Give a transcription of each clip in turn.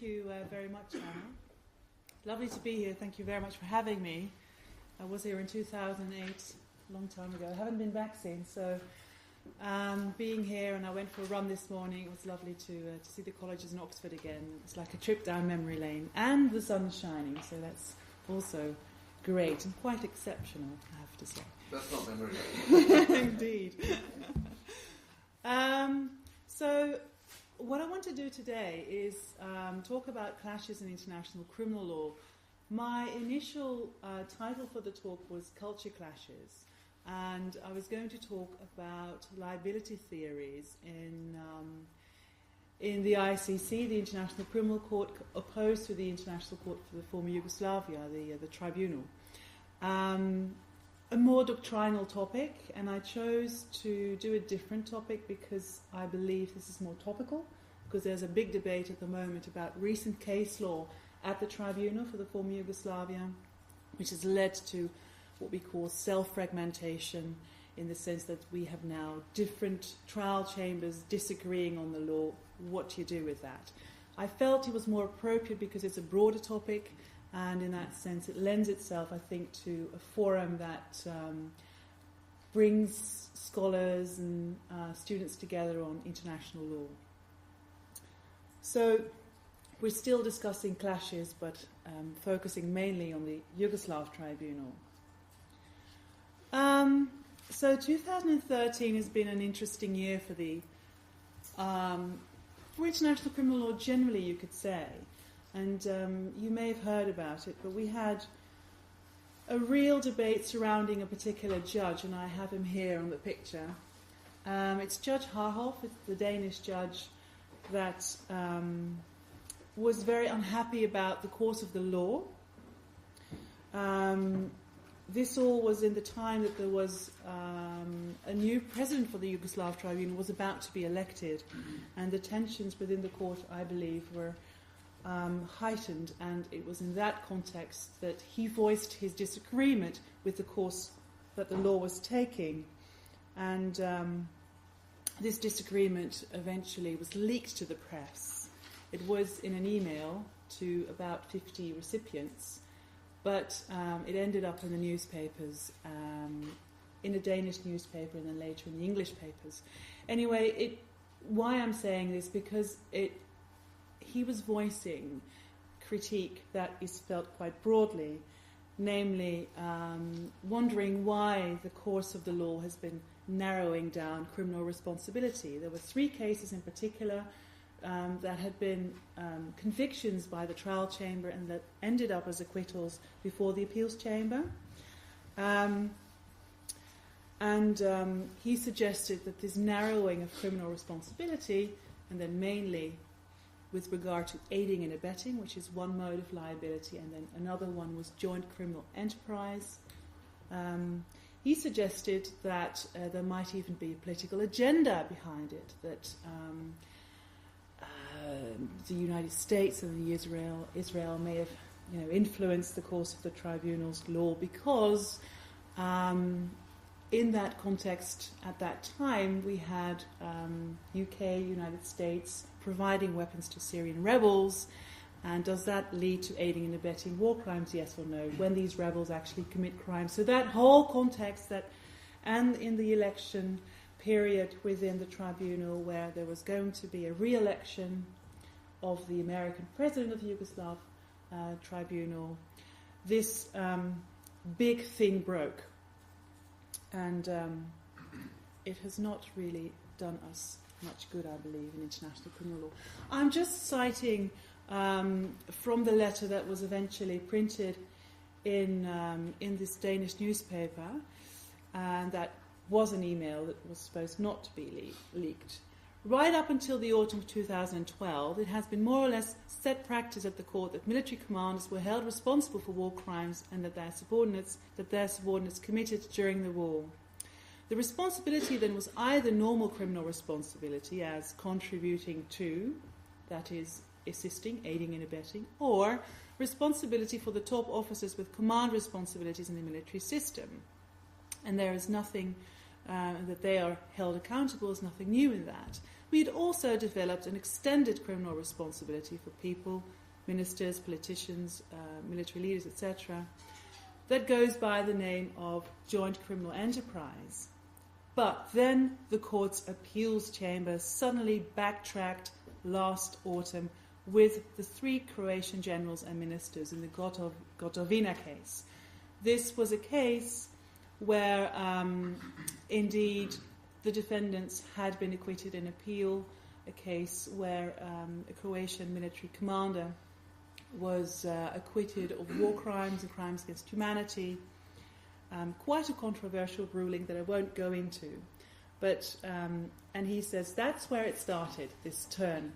you very much, Anna. Lovely to be here. Thank you very much for having me. I was here in 2008, a long time ago. I haven't been back since, so being here, and I went for a run this morning. It was lovely to see the colleges in Oxford again. It's like a trip down memory lane, and the sun's shining, so that's also great and quite exceptional, I have to say. That's not memory lane. Indeed. So what I want to do today is talk about clashes in international criminal law. My initial title for the talk was Culture Clashes, and I was going to talk about liability theories in the ICC, the International Criminal Court, opposed to the International Court for the former Yugoslavia, the tribunal. A more doctrinal topic, and I chose to do a different topic because I believe this is more topical, because there's a big debate at the moment about recent case law at the tribunal for the former Yugoslavia, which has led to what we call self-fragmentation, in the sense that we have now different trial chambers disagreeing on the law. What do you do with that? I felt it was more appropriate because it's a broader topic, and in that sense it lends itself, I think, to a forum that brings scholars and students together on international law. So we're still discussing clashes, but focusing mainly on the Yugoslav tribunal. So 2013 has been an interesting year for for international criminal law generally, you could say. And you may have heard about it, but we had a real debate surrounding a particular judge, and I have him here on the picture. It's Judge Harhoff, it's the Danish judge that was very unhappy about the course of the law. This all was in the time that there was a new president for the Yugoslav tribunal was about to be elected, and the tensions within the court, I believe, were heightened, and it was in that context that he voiced his disagreement with the course that the law was taking, and this disagreement eventually was leaked to the press. It was in an email to about 50 recipients, but it ended up in the newspapers, in a Danish newspaper and then later in the English papers. Anyway, why I'm saying this, because he was voicing critique that is felt quite broadly, namely wondering why the course of the law has been narrowing down criminal responsibility. There were 3 cases in particular that had been convictions by the trial chamber and that ended up as acquittals before the appeals chamber. He suggested that this narrowing of criminal responsibility, and then mainly with regard to aiding and abetting, which is one mode of liability, and then another one was joint criminal enterprise. He suggested that there might even be a political agenda behind it, that the United States and Israel may have influenced the course of the tribunal's law because in that context at that time we had UK, United States providing weapons to Syrian rebels, and does that lead to aiding and abetting war crimes, yes or no, when these rebels actually commit crimes? So that whole context, and in the election period within the tribunal where there was going to be a re-election of the American president of the Yugoslav tribunal, this big thing broke, and it has not really done us much good, I believe, in international criminal law. I'm just citing from the letter that was eventually printed in this Danish newspaper, and that was an email that was supposed not to be leaked. Right up until the autumn of 2012, it has been more or less set practice at the court that military commanders were held responsible for war crimes and that their subordinates committed during the war. The responsibility then was either normal criminal responsibility as contributing to, that is, assisting, aiding and abetting, or responsibility for the top officers with command responsibilities in the military system. And there is nothing that they are held accountable, is nothing new in that. we had also developed an extended criminal responsibility for people, ministers, politicians, military leaders, etc., that goes by the name of joint criminal enterprise. But then the court's appeals chamber suddenly backtracked last autumn with the 3 Croatian generals and ministers in the Gotovina case. This was a case where, indeed, the defendants had been acquitted in appeal, a case where a Croatian military commander was acquitted of war crimes and crimes against humanity. Quite a controversial ruling that I won't go into. But, and he says that's where it started, this turn.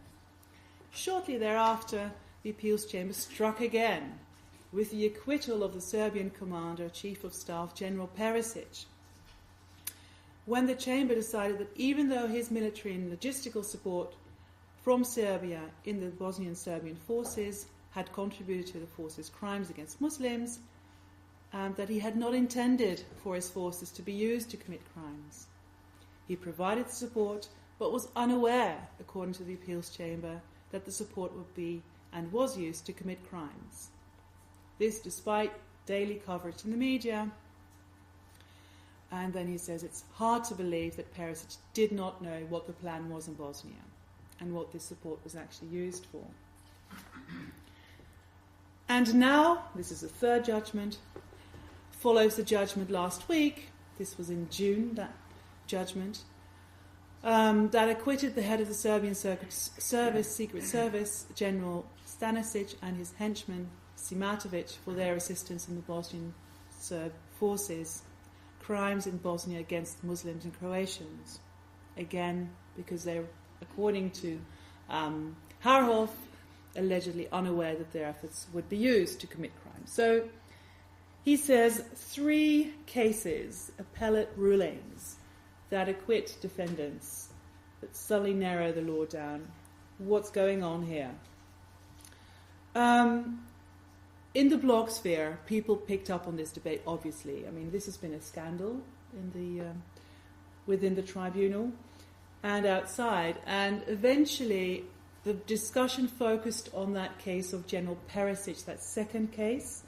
Shortly thereafter, the appeals chamber struck again with the acquittal of the Serbian commander, Chief of Staff, General Perisic, when the chamber decided that even though his military and logistical support from Serbia in the Bosnian Serbian forces had contributed to the forces' crimes against Muslims, that he had not intended for his forces to be used to commit crimes. He provided support, but was unaware, according to the appeals chamber, that the support would be and was used to commit crimes. This despite daily coverage in the media. And then he says it's hard to believe that Perisic did not know what the plan was in Bosnia and what this support was actually used for. And now, this is the third judgment, follows the judgment last week. This was in June, that judgment, that acquitted the head of the Serbian Secret Service, General Stanisic, and his henchman, Simatovic, for their assistance in the Bosnian Serb forces' crimes in Bosnia against Muslims and Croatians. Again, because they, according to Harhoff, allegedly unaware that their efforts would be used to commit crimes. So he says 3 cases, appellate rulings, that acquit defendants, that suddenly narrow the law down. What's going on here? In the blog sphere, people picked up on this debate, obviously. I mean, this has been a scandal within the tribunal and outside. And eventually, the discussion focused on that case of General Perisic, that second case.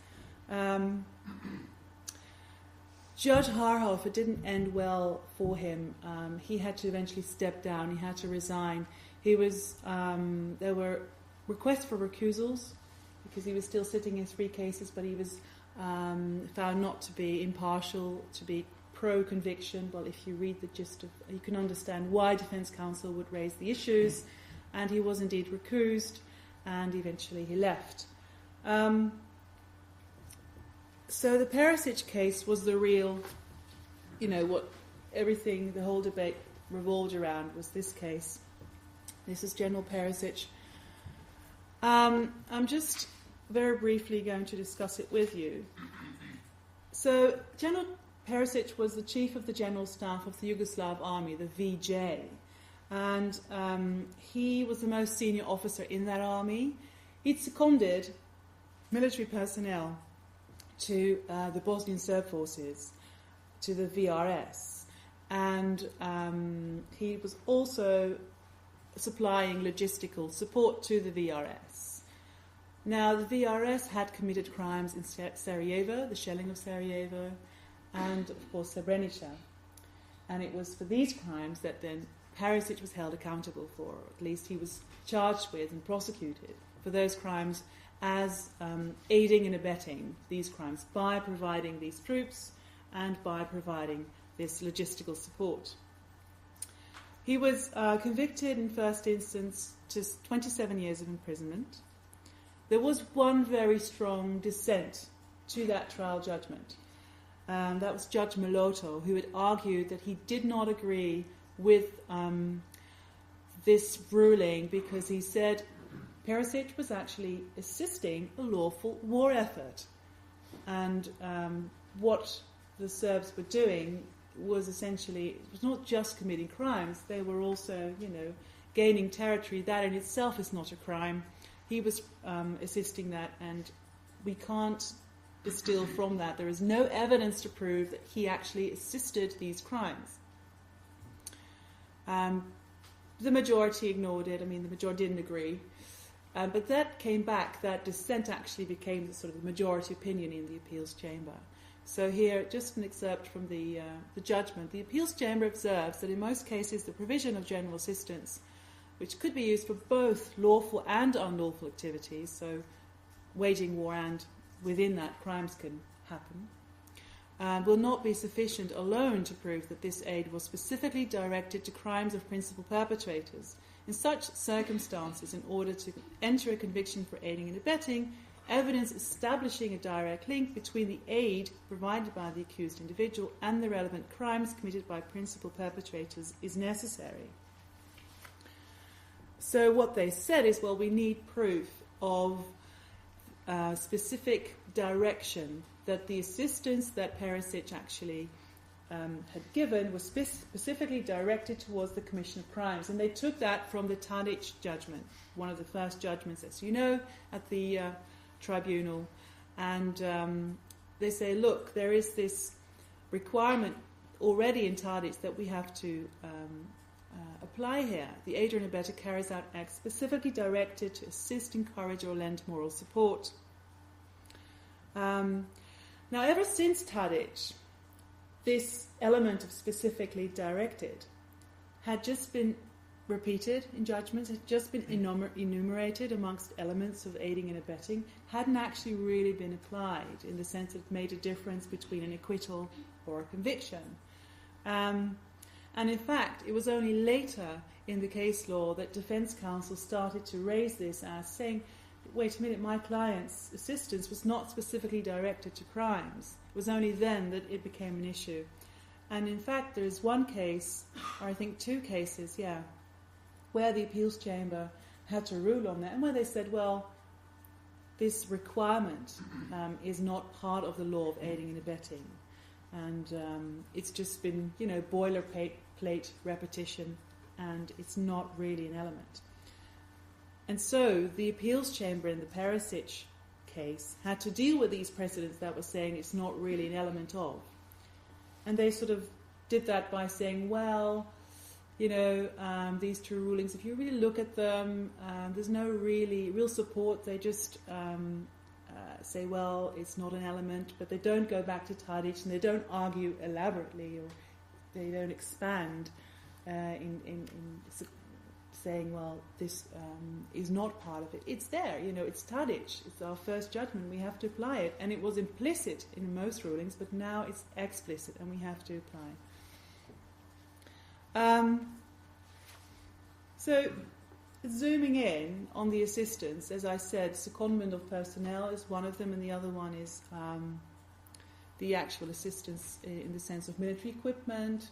Judge Harhoff, it didn't end well for him. He had to eventually step down. He had to resign. There were requests for recusals because he was still sitting in 3 cases, but he was found not to be impartial, to be pro-conviction. Well, if you read the gist of, you can understand why defense counsel would raise the issues, and he was indeed recused, and eventually he left. So the Perisic case was the real, what everything, the whole debate revolved around was this case. This is General Perisic. I'm just very briefly going to discuss it with you. So General Perisic was the chief of the general staff of the Yugoslav army, the VJ. And he was the most senior officer in that army. He'd seconded military personnel to the Bosnian Serb forces, to the VRS. And he was also supplying logistical support to the VRS. Now, the VRS had committed crimes in Sarajevo, the shelling of Sarajevo, and, of course, Srebrenica. And it was for these crimes that then Perisic was held accountable for, or at least he was charged with and prosecuted for those crimes as aiding and abetting these crimes by providing these troops and by providing this logistical support. He was convicted in first instance to 27 years of imprisonment. There was one very strong dissent to that trial judgment. That was Judge Moloto, who had argued that he did not agree with this ruling because he said Perisic was actually assisting a lawful war effort. And what the Serbs were doing was essentially, it was not just committing crimes, they were also, gaining territory. That in itself is not a crime. He was assisting that, and we can't distill from that. There is no evidence to prove that he actually assisted these crimes. the majority ignored it. I mean, the majority didn't agree. But that came back, that dissent actually became sort of the majority opinion in the appeals chamber. So here, just an excerpt from the judgment. The appeals chamber observes that in most cases the provision of general assistance, which could be used for both lawful and unlawful activities, so waging war and within that crimes can happen, will not be sufficient alone to prove that this aid was specifically directed to crimes of principal perpetrators. In such circumstances, in order to enter a conviction for aiding and abetting, evidence establishing a direct link between the aid provided by the accused individual and the relevant crimes committed by principal perpetrators is necessary. So what they said is, well, we need proof of specific direction that the assistance that Perisic actually had given was specifically directed towards the commission of crimes. And they took that from the Tadic judgment, one of the first judgments, as you know, at the tribunal. And they say, look, there is this requirement already in Tadic that we have to apply here. The aider and abettor carries out acts specifically directed to assist, encourage, or lend moral support. Now, ever since Tadic, this element of specifically directed had just been repeated in judgments, had just been enumerated amongst elements of aiding and abetting, hadn't actually really been applied in the sense that it made a difference between an acquittal or a conviction. And in fact, it was only later in the case law that defence counsel started to raise this as saying, wait a minute, my client's assistance was not specifically directed to crimes. It was only then that it became an issue. And in fact, there is one case, or I think two cases, where the appeals chamber had to rule on that, and where they said, well, this requirement is not part of the law of aiding and abetting. And it's just been, boilerplate repetition, and it's not really an element. And so the appeals chamber in the Perisic case had to deal with these precedents that were saying it's not really an element of. And they sort of did that by saying, well, these two rulings, if you really look at them, there's no real support. They just say, well, it's not an element, but they don't go back to Tadic and they don't argue elaborately, or they don't expand in saying, well, this is not part of it. It's there, it's Tadic. It's our first judgment. We have to apply it. And it was implicit in most rulings, but now it's explicit and we have to apply. So, zooming in on the assistance, as I said, secondment of personnel is one of them, and the other one is the actual assistance in the sense of military equipment,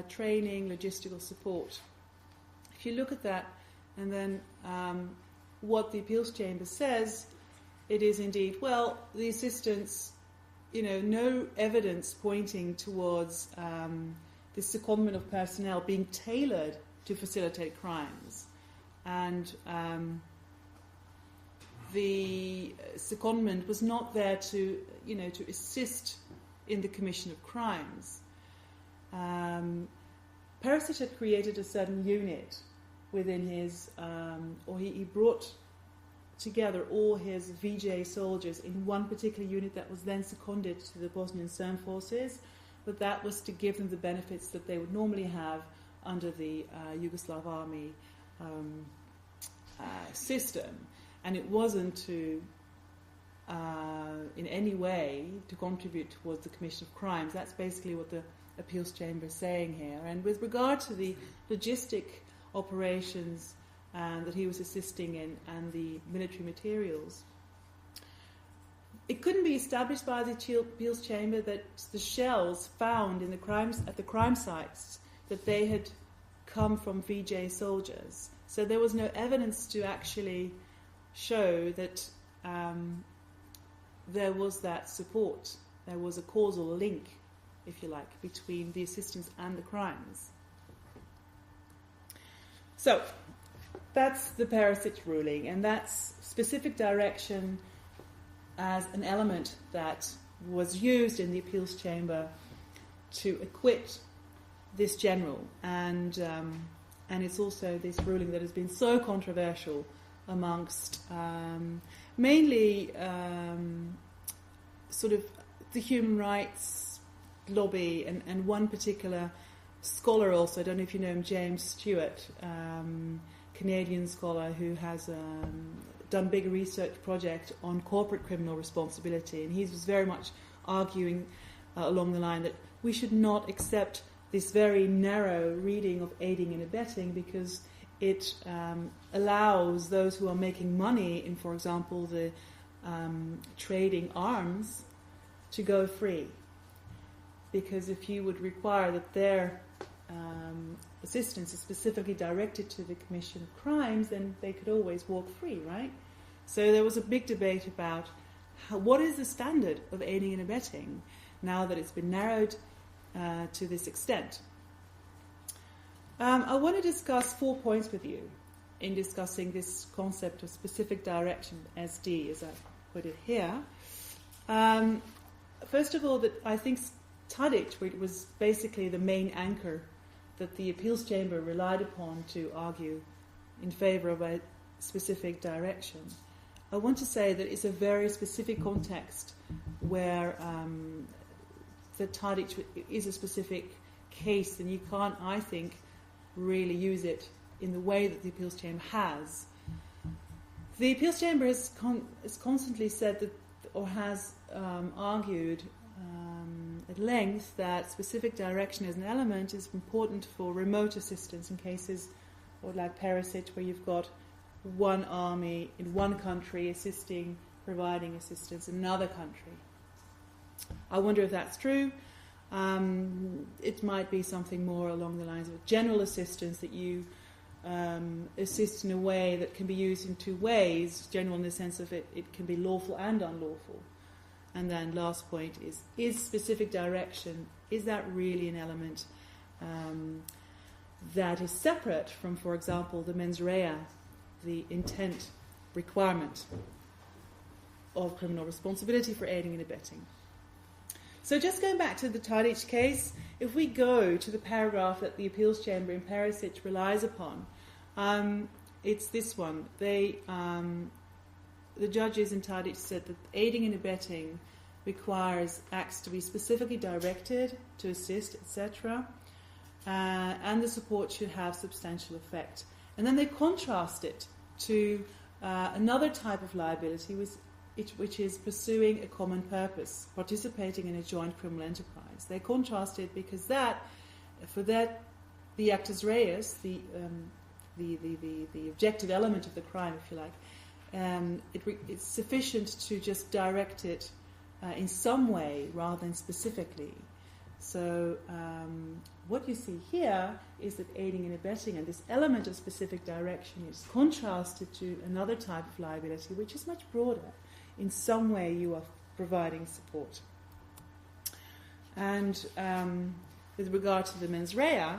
training, logistical support. If you look at that, and then what the appeals chamber says, it is indeed, well, the assistance, no evidence pointing towards this secondment of personnel being tailored to facilitate crimes. And the secondment was not there to assist in the commission of crimes. Perisic had created a certain unit within his, he brought together all his VJ soldiers in one particular unit that was then seconded to the Bosnian Serb forces, but that was to give them the benefits that they would normally have under the Yugoslav army system, and it wasn't to in any way to contribute towards the commission of crimes. That's basically what the appeals chamber is saying here. And with regard to the logistic operations that he was assisting in and the military materials, it couldn't be established by the appeals chamber that the shells found in at the crime sites that they had come from VJ soldiers. So there was no evidence to actually show that there was that support. There was a causal link, if you like, between the assistance and the crimes. So that's the Perisic ruling, and that's specific direction as an element that was used in the appeals chamber to acquit this general. And and it's also this ruling that has been so controversial amongst mainly sort of the human rights lobby and one particular scholar also, I don't know if you know him, James Stewart, Canadian scholar who has done a big research project on corporate criminal responsibility, and he was very much arguing along the line that we should not accept this very narrow reading of aiding and abetting because it allows those who are making money in, for example, the trading arms to go free. Because if you would require that their assistance is specifically directed to the commission of crimes, then they could always walk free, right? So there was a big debate about what is the standard of aiding and abetting now that it's been narrowed to this extent. I want to discuss 4 points with you in discussing this concept of specific direction, SD, as I put it here. First of all, that I think Tadic was basically the main anchor that the appeals chamber relied upon to argue in favour of a specific direction. I want to say that it's a very specific context where the Tadic is a specific case, and you can't, I think, really use it in the way that the appeals chamber has. The appeals chamber has constantly said that, or has argued at length, that specific direction as an element is important for remote assistance in cases or like Perisic, where you've got one army in one country providing assistance in another country. I wonder if that's true. It might be something more along the lines of general assistance, that you assist in a way that can be used in two ways, general in the sense of it can be lawful and unlawful. And then last point is specific direction, is that really an element that is separate from, for example, the mens rea, the intent requirement of criminal responsibility for aiding and abetting. So just going back to the Tadic case, if we go to the paragraph that the appeals chamber in Perisic relies upon, it's this one. The judges in Tadic said that aiding and abetting requires acts to be specifically directed to assist, etc., and the support should have substantial effect. And then they contrast it to another type of liability, which is pursuing a common purpose, participating in a joint criminal enterprise. They contrast it because the actus reus, the objective element of the crime, if you like, it's sufficient to just direct it in some way rather than specifically. So what you see here is that aiding and abetting and this element of specific direction is contrasted to another type of liability, which is much broader. In some way you are providing support. And with regard to the mens rea,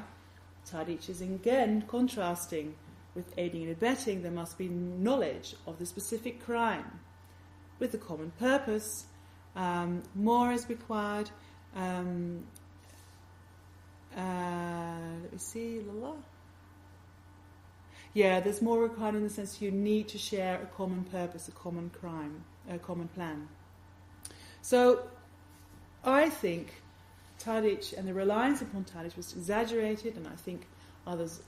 Tadic is again contrasting with aiding and abetting. There must be knowledge of the specific crime. With the common purpose, more is required. Let me see. Yeah, there's more required in the sense you need to share a common purpose, a common crime, a common plan. So I think Tadic and the reliance upon Tadic was exaggerated, and I think others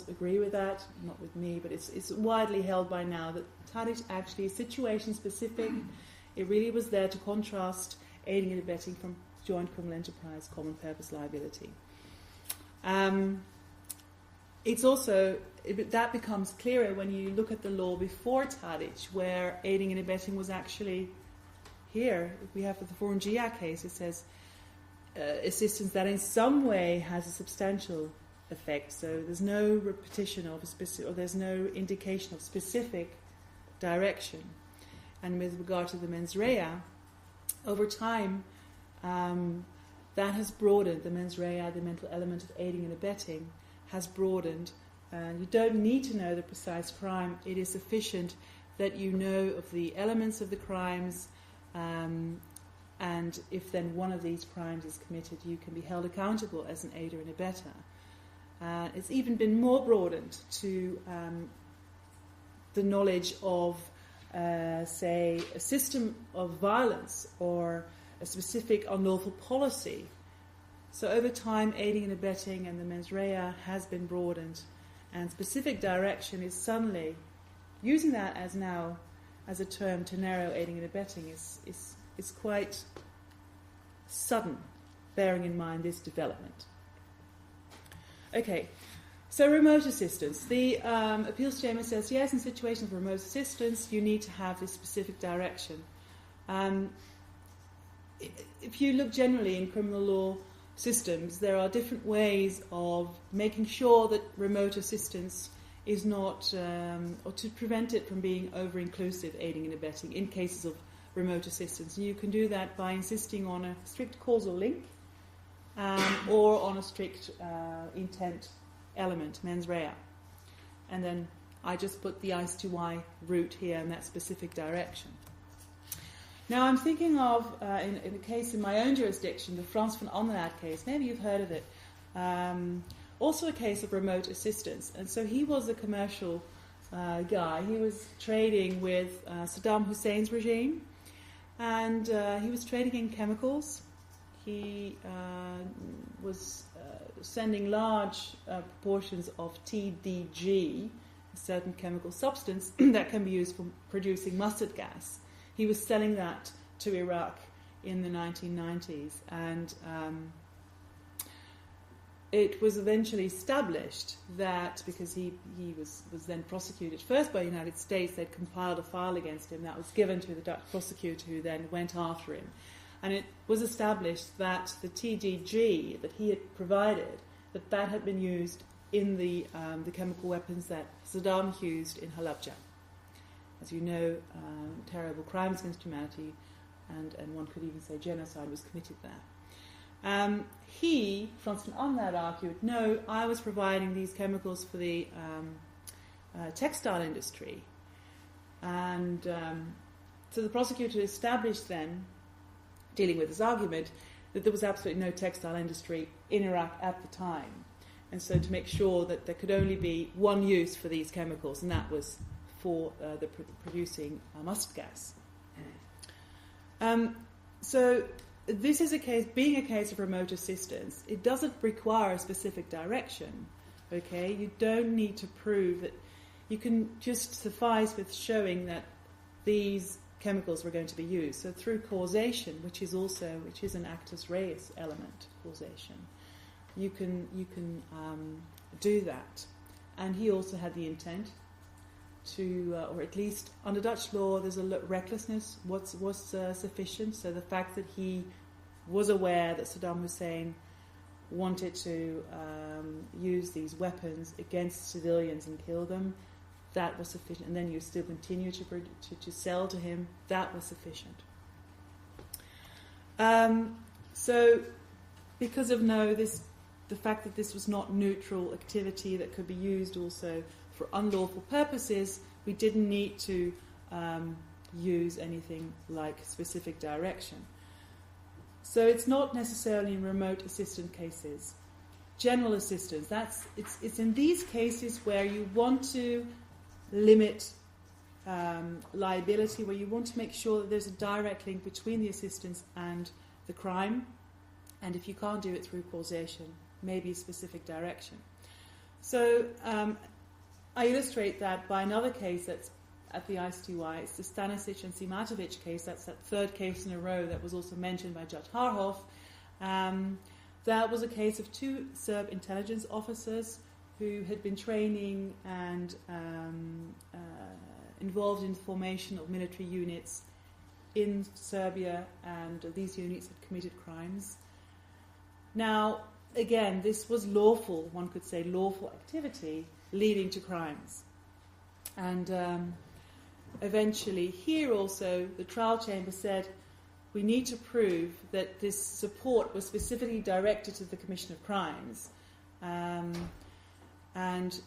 agree with that, not with me, but it's widely held by now that Tadic actually is situation specific. It really was there to contrast aiding and abetting from joint criminal enterprise, common purpose liability. It's also, that becomes clearer when you look at the law before Tadic, where aiding and abetting was actually here. We have the Forangia case, it says assistance that in some way has a substantial effect. So there's no repetition of a specific, or there's no indication of specific direction. And with regard to the mens rea, over time, that has broadened. The mens rea, the mental element of aiding and abetting, has broadened. You don't need to know the precise crime. It is sufficient that you know of the elements of the crimes, and if then one of these crimes is committed, you can be held accountable as an aider and abetter. It's even been more broadened to the knowledge of, say, a system of violence or a specific unlawful policy. So over time, aiding and abetting and the mens rea has been broadened, and specific direction is suddenly, using that as a term to narrow aiding and abetting is quite sudden, bearing in mind this development. Okay, so remote assistance. The appeals chamber says, yes, in situations of remote assistance, you need to have this specific direction. If you look generally in criminal law systems, there are different ways of making sure that remote assistance is not, or to prevent it from being over-inclusive, aiding and abetting, in cases of remote assistance. And you can do that by insisting on a strict causal link, or on a strict intent element, mens rea. And then I just put the ICY route here in that specific direction. Now I'm thinking of, in a case in my own jurisdiction, the Frans van Andelaert case. Maybe you've heard of it. Also a case of remote assistance. And so he was a commercial guy. He was trading with Saddam Hussein's regime. And he was trading in chemicals. He was sending large proportions of TDG, a certain chemical substance that can be used for producing mustard gas. He was selling that to Iraq in the 1990s, and it was eventually established that, because he was then prosecuted first by the United States, they'd compiled a file against him that was given to the Dutch prosecutor, who then went after him. And it was established that the TDG that he had provided, that had been used in the chemical weapons that Saddam used in Halabja. As you know, terrible crimes against humanity, and one could even say genocide was committed there. He, Frans van Andelaert, argued, no, I was providing these chemicals for the textile industry. And so the prosecutor established then, dealing with this argument, that there was absolutely no textile industry in Iraq at the time. And so to make sure that there could only be one use for these chemicals, and that was for producing mustard gas. So this is a case, being a case of remote assistance, it doesn't require a specific direction, okay? You don't need to prove that. You can just suffice with showing that these chemicals were going to be used. So through causation, which is an actus reus element, causation, you can do that. And he also had the intent to, or at least under Dutch law, there's a recklessness was sufficient. So the fact that he was aware that Saddam Hussein wanted to use these weapons against civilians and kill them, that was sufficient. And then you still continue to sell to him, that was sufficient. So because of the fact that this was not neutral activity that could be used also for unlawful purposes, we didn't need to use anything like specific direction. So it's not necessarily in remote assistance cases. General assistance, it's in these cases where you want to limit liability, where you want to make sure that there's a direct link between the assistance and the crime, and if you can't do it through causation, maybe a specific direction. So I illustrate that by another case that's at the ICTY. It's the Stanisic and Simatovic case. That's that third case in a row that was also mentioned by Judge Harhoff. That was a case of two Serb intelligence officers who had been training and involved in the formation of military units in Serbia, and these units had committed crimes. Now, again, this was lawful, one could say lawful activity leading to crimes. And eventually here also the trial chamber said we need to prove that this support was specifically directed to the commission of crimes. And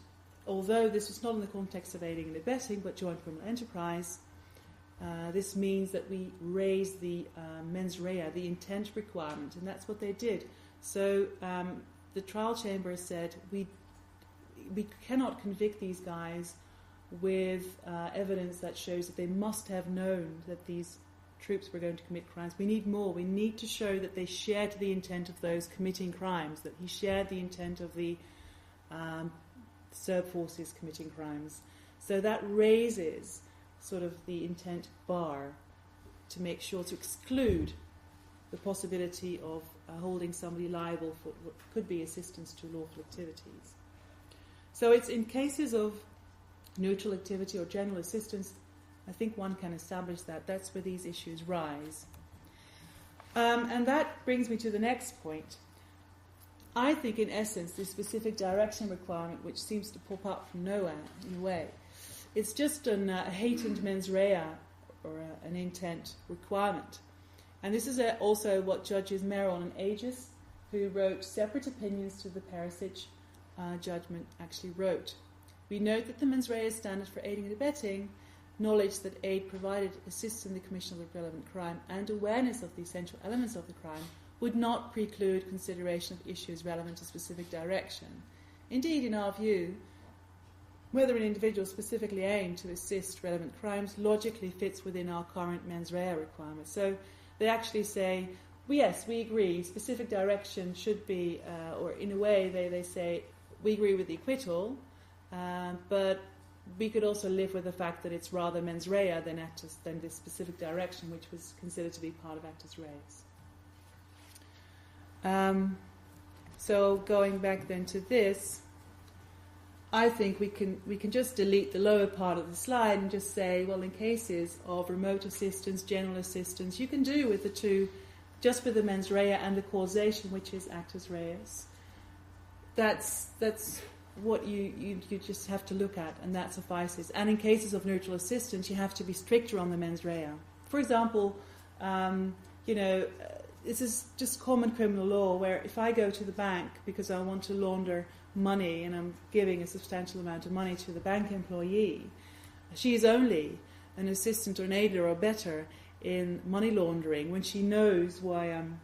although this was not in the context of aiding and abetting but joint criminal enterprise, this means that we raise the mens rea, the intent requirement, and that's what they did. So the trial chamber said we we cannot convict these guys with evidence that shows that they must have known that these troops were going to commit crimes. We need more. We need to show that they shared the intent of those committing crimes, that he shared the intent of the Serb forces committing crimes. So that raises sort of the intent bar to make sure to exclude the possibility of holding somebody liable for what could be assistance to lawful activities. So it's in cases of neutral activity or general assistance, I think one can establish that. That's where these issues rise. And that brings me to the next point. I think, in essence, the specific direction requirement, which seems to pop up from nowhere, in a way, it's just a heightened mens rea, or an intent requirement. And this is also what Judges Meron and Aegis, who wrote separate opinions to the Perisic judgment, actually wrote. We note that the mens rea standard for aiding and abetting, knowledge that aid provided assists in the commission of the relevant crime, and awareness of the essential elements of the crime, would not preclude consideration of issues relevant to specific direction. Indeed, in our view, whether an individual specifically aimed to assist relevant crimes logically fits within our current mens rea requirements. So they actually say, well, yes, we agree, specific direction should be, or in a way they say, we agree with the acquittal, but we could also live with the fact that it's rather mens rea than this specific direction, which was considered to be part of actus reus. So going back then to this, I think we can just delete the lower part of the slide and just say, well, in cases of remote assistance, general assistance, you can do with the two, just with the mens rea and the causation, which is actus reus. That's what you just have to look at, and that suffices. And in cases of neutral assistance, you have to be stricter on the mens rea. For example, this is just common criminal law, where if I go to the bank because I want to launder money and I'm giving a substantial amount of money to the bank employee, she is only an assistant or an aider or abettor in money laundering when she knows why I'm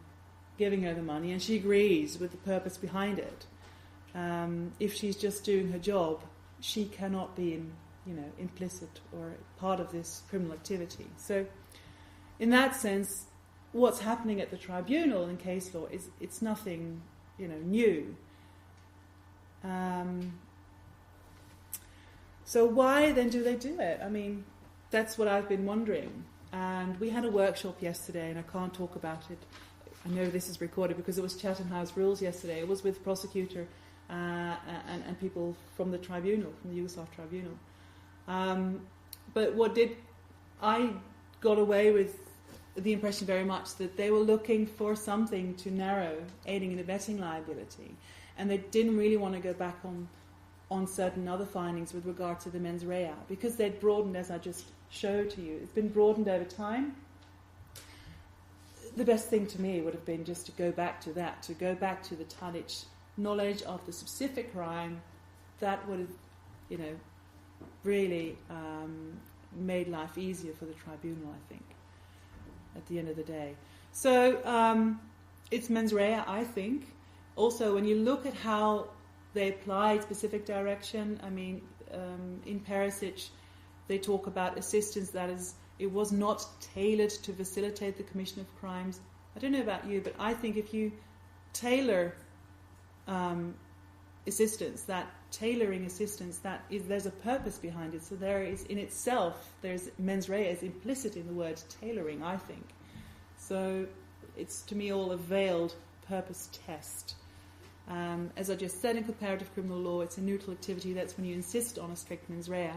giving her the money and she agrees with the purpose behind it. If she's just doing her job, she cannot be implicit or part of this criminal activity. So in that sense, what's happening at the tribunal in case law is it's nothing new. So why then do they do it? I mean, that's what I've been wondering. And we had a workshop yesterday, and I can't talk about it. I know this is recorded because it was Chatham House Rules yesterday. It was with prosecutor and people from the tribunal, from the Yugoslav tribunal. But I got away with the impression very much that they were looking for something to narrow aiding and abetting liability, and they didn't really want to go back on certain other findings with regard to the mens rea, because they'd broadened, as I just showed to you. It's been broadened over time. The best thing to me would have been just to go back to that, to go back to the Tadic knowledge of the specific crime. That would have, really made life easier for the tribunal, I think, at the end of the day. So it's mens rea, I think. Also, when you look at how they applied specific direction, I mean, in Perisic, they talk about assistance that is, it was not tailored to facilitate the commission of crimes. I don't know about you, but I think if you tailor assistance, that tailoring assistance, there's a purpose behind it. So there is, in itself, there's mens rea is implicit in the word tailoring, I think. So it's, to me, all a veiled purpose test. As I just said, in comparative criminal law, it's a neutral activity. That's when you insist on a strict mens rea.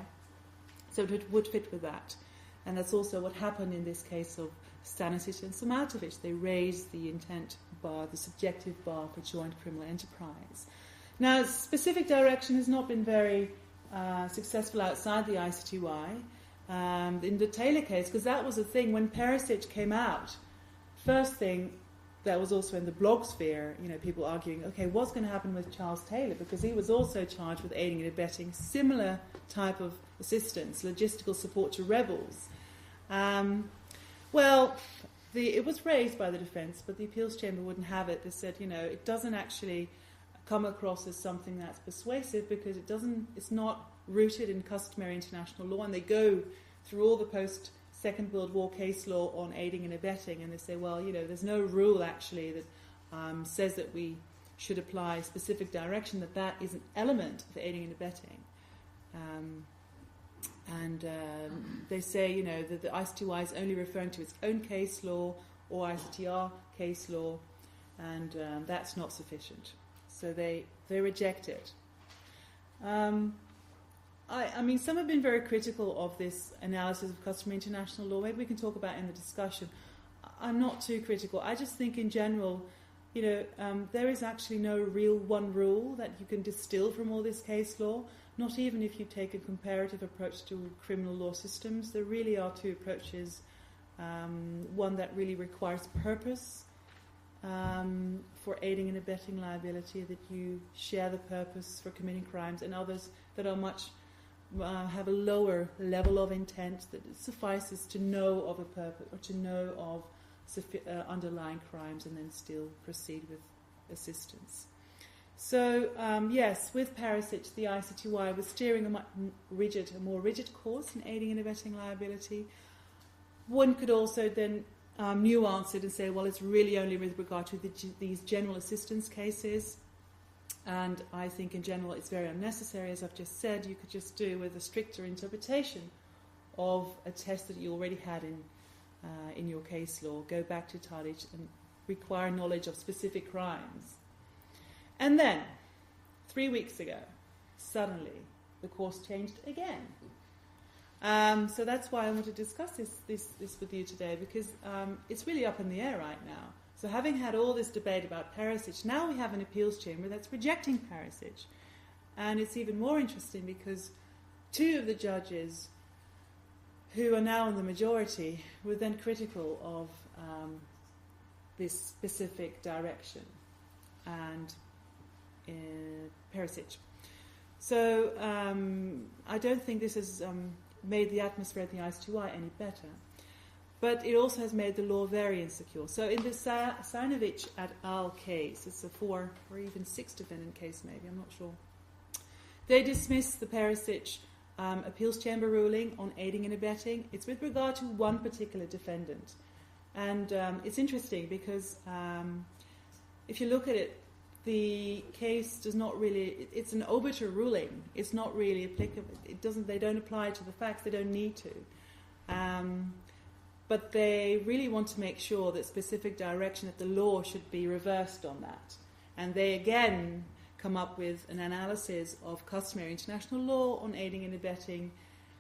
So it would fit with that. And that's also what happened in this case of Stanisic and Samatovic. They raised the intent bar, the subjective bar for joint criminal enterprise. Now, specific direction has not been very successful outside the ICTY. In the Taylor case, because that was the thing, when Perisic came out, first thing, that was also in the blog sphere, people arguing, okay, what's going to happen with Charles Taylor? Because he was also charged with aiding and abetting similar type of assistance, logistical support to rebels. It was raised by the defence, but the appeals chamber wouldn't have it. They said, it doesn't actually come across as something that's persuasive because it's not rooted in customary international law, and they go through all the post-Second World War case law on aiding and abetting, and they say, well, there's no rule actually that says that we should apply specific direction, that is an element of aiding and abetting. They say, that the ICTY is only referring to its own case law or ICTR case law, and that's not sufficient. So they reject it. I mean, some have been very critical of this analysis of customary international law. Maybe we can talk about it in the discussion. I'm not too critical. I just think in general, there is actually no real one rule that you can distill from all this case law, not even if you take a comparative approach to criminal law systems. There really are two approaches. One that really requires purpose for aiding and abetting liability, that you share the purpose for committing crimes, and others that are much have a lower level of intent, that it suffices to know of a purpose or to know of underlying crimes and then still proceed with assistance. So, yes, with Perisic, the ICTY was steering a more rigid course in aiding and abetting liability. One could also then nuance it and say, well, it's really only with regard to these general assistance cases. And I think in general it's very unnecessary. As I've just said, you could just do with a stricter interpretation of a test that you already had in your case law. Go back to Tadic and require knowledge of specific crimes. And then, 3 weeks ago, suddenly the course changed again. So that's why I want to discuss this with you today, because it's really up in the air right now. So having had all this debate about Perisic, now we have an appeals chamber that's rejecting Perisic. And it's even more interesting because two of the judges who are now in the majority were then critical of this specific direction and Perisic. So I don't think this has made the atmosphere at the ICTY any better. But it also has made the law very insecure. So in the Sarnovic et al. Case, it's a 4 or even 6 defendant case maybe, I'm not sure. They dismissed the Perisic appeals chamber ruling on aiding and abetting. It's with regard to one particular defendant. And it's interesting because if you look at it, the case does not really, it's an obiter ruling. It's not really applicable. They don't apply to the facts. They don't need to. But they really want to make sure that specific direction, that the law should be reversed on that. And they again come up with an analysis of customary international law on aiding and abetting,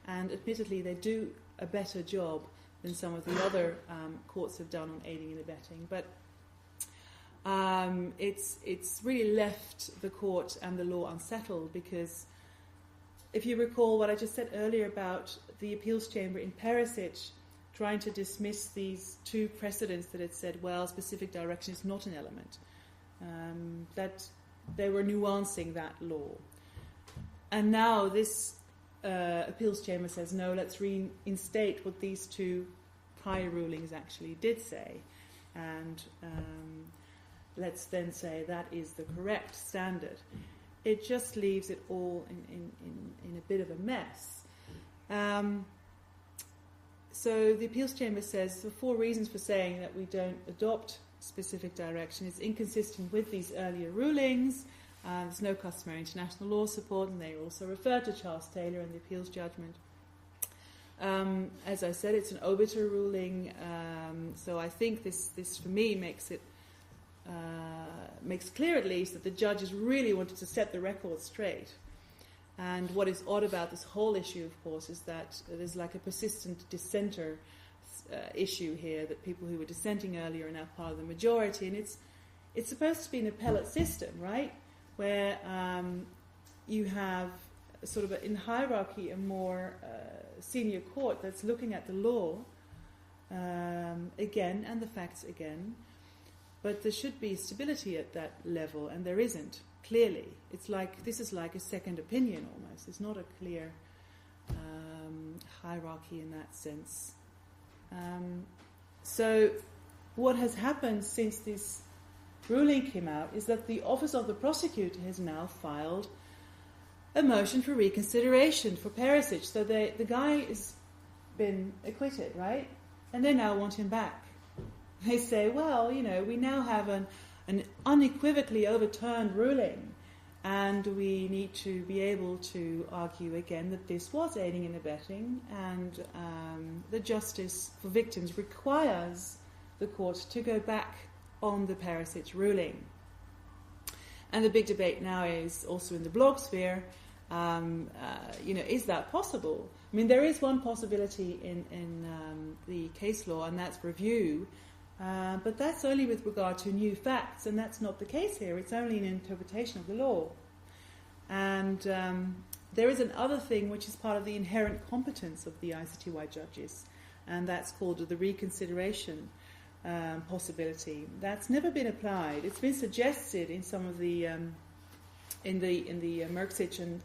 and admittedly they do a better job than some of the other courts have done on aiding and abetting. But it's really left the court and the law unsettled, because if you recall what I just said earlier about the appeals chamber in Perisic trying to dismiss these two precedents that had said, well, specific direction is not an element, that they were nuancing that law. And now this appeals chamber says, no, let's reinstate what these two prior rulings actually did say, and let's then say that is the correct standard. It just leaves it all in a bit of a mess. So the appeals chamber says the 4 reasons for saying that we don't adopt specific direction is inconsistent with these earlier rulings. There's no customary international law support, and they also refer to Charles Taylor in the appeals judgment. As I said, it's an obiter ruling, so I think this for me makes clear at least that the judges really wanted to set the record straight. And what is odd about this whole issue, of course, is that there's like a persistent dissenter issue here, that people who were dissenting earlier are now part of the majority. And it's supposed to be an appellate system, right, where you have sort of in hierarchy a more senior court that's looking at the law again and the facts again. But there should be stability at that level, and there isn't. Clearly, this is like a second opinion almost. It's not a clear hierarchy in that sense. So, what has happened since this ruling came out is that the Office of the Prosecutor has now filed a motion for reconsideration for Perisic. So the guy has been acquitted, right? And they now want him back. They say, well, we now have an unequivocally overturned ruling, and we need to be able to argue again that this was aiding and abetting, and the justice for victims requires the court to go back on the Perisic ruling. And the big debate now is also in the blog sphere, is that possible? I mean, there is one possibility in the case law, and that's review, but that's only with regard to new facts, and that's not the case here. It's only an interpretation of the law. And there is another thing which is part of the inherent competence of the ICTY judges, and that's called the reconsideration possibility. That's never been applied. It's been suggested in some of the in the Merksic and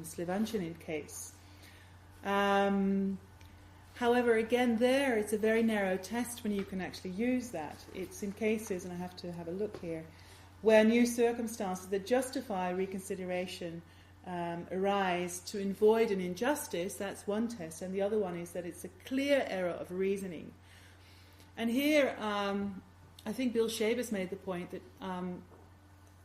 Slevančanin case. However, again, there it's a very narrow test when you can actually use that. It's in cases, and I have to have a look here, where new circumstances that justify reconsideration arise to avoid an injustice. That's one test, and the other one is that it's a clear error of reasoning. And here, I think Bill Shavers made the point that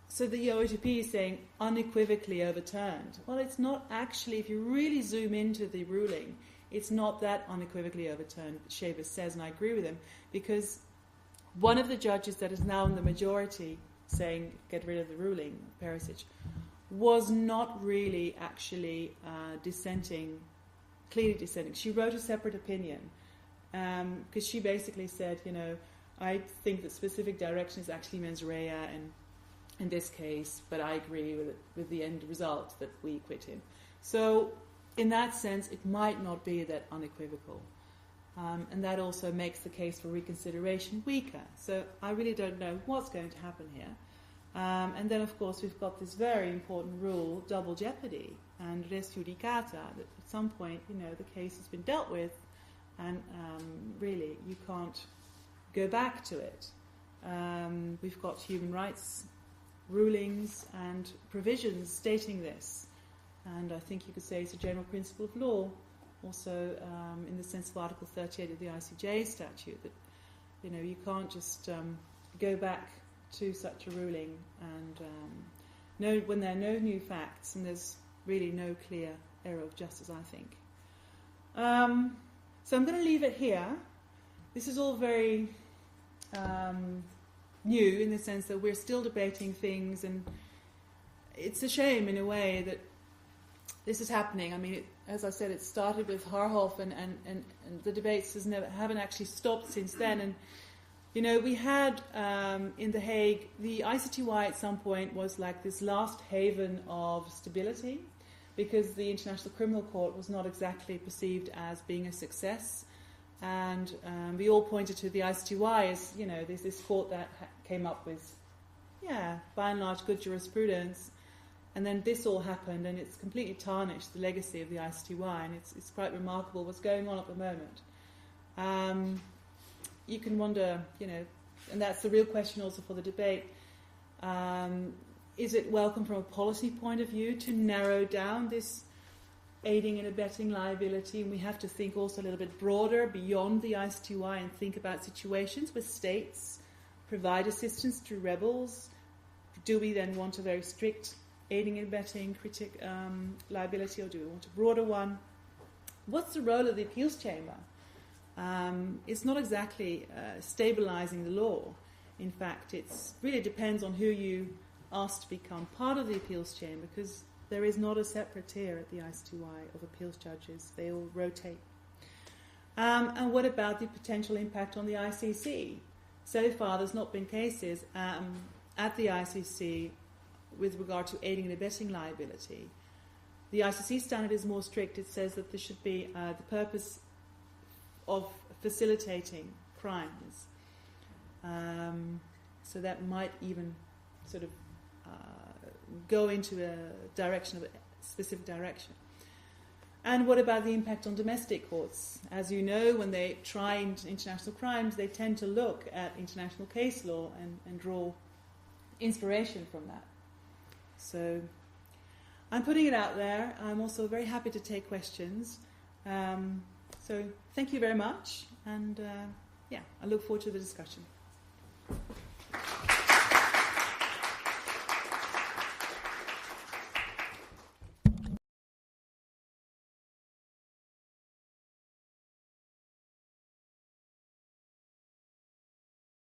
so the OTP is saying unequivocally overturned. Well, it's not actually, if you really zoom into the ruling, it's not that unequivocally overturned, Shavers says, and I agree with him, because one of the judges that is now in the majority saying get rid of the ruling, Perisic, was not really actually clearly dissenting. She wrote a separate opinion because she basically said, I think that specific direction is actually mens rea and in this case, but I agree with the end result that we acquit him. So in that sense, it might not be that unequivocal. And that also makes the case for reconsideration weaker. So I really don't know what's going to happen here. And then, of course, we've got this very important rule, double jeopardy, and res judicata, that at some point, the case has been dealt with, and really, you can't go back to it. We've got human rights rulings and provisions stating this. And I think you could say it's a general principle of law, also in the sense of Article 38 of the ICJ statute, that you can't just go back to such a ruling and when there are no new facts and there's really no clear error of justice, I think. So I'm going to leave it here. This is all very new in the sense that we're still debating things, and it's a shame in a way that this is happening. I mean, as I said, it started with Harhoff, and the debates haven't actually stopped since then. And we had in The Hague, the ICTY at some point was like this last haven of stability, because the International Criminal Court was not exactly perceived as being a success. And we all pointed to the ICTY as, there's this court that came up with, by and large, good jurisprudence. And then this all happened, and it's completely tarnished the legacy of the ICTY, and it's quite remarkable what's going on at the moment. You can wonder, and that's the real question also for the debate, is it welcome from a policy point of view to narrow down this aiding and abetting liability? And we have to think also a little bit broader beyond the ICTY and think about situations where states provide assistance to rebels. Do we then want a very strict aiding and abetting liability, or do we want a broader one? What's the role of the appeals chamber? It's not exactly stabilizing the law. In fact, it really depends on who you ask to become part of the appeals chamber, because there is not a separate tier at the ICTY of appeals judges. They all rotate. And what about the potential impact on the ICC? So far, there's not been cases at the ICC with regard to aiding and abetting liability. The ICC standard is more strict. It says that there should be the purpose of facilitating crimes. So that might even sort of go into a direction of a specific direction. And what about the impact on domestic courts? As you know, when they try international crimes, they tend to look at international case law and draw inspiration from that. So I'm putting it out there. I'm also very happy to take questions. So thank you very much. And I look forward to the discussion.